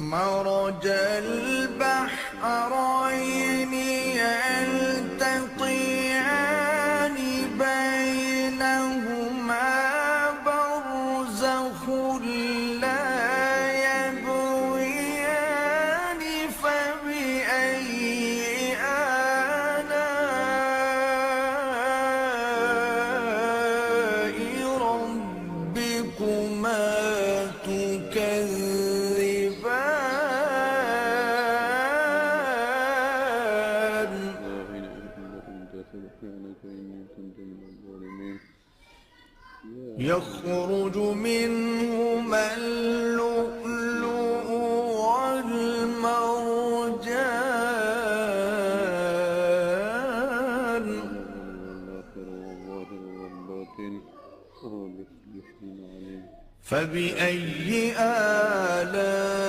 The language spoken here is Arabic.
مرج البحرين يلتقيان بينهما برزخ لا يبغيان فبأي آلاء ربكما تكذبان. يخرج منهما اللؤلؤ والمرجان. فبأي آلاء